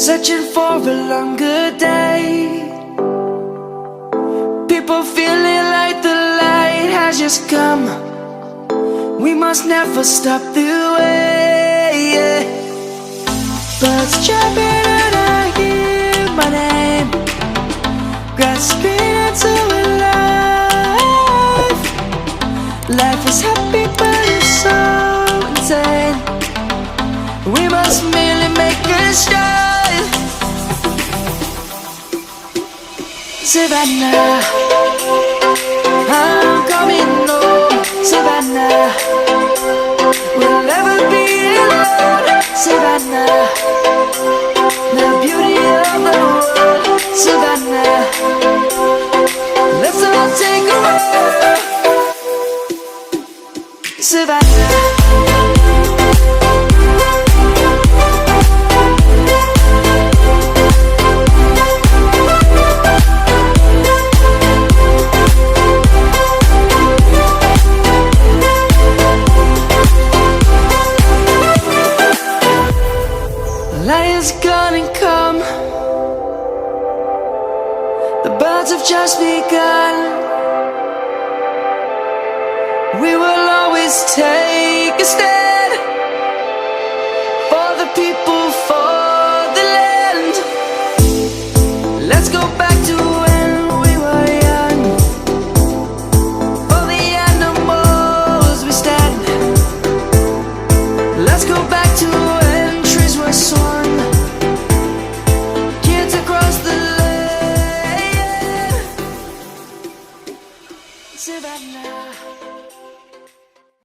searching for a longer day. People feeling like the light has just come. We must never stop the way. Birds chirping and I hear my name, grasping into a life. Life is happy but it's so insane. We must merely make a start. Savannah, I'm coming home. Savannah, we'll never be alone. Savannah, the beauty of the world. Savannah, let's all take a walk. Savannah. Light is gonna come. The birds have just begun. We will always take a stand.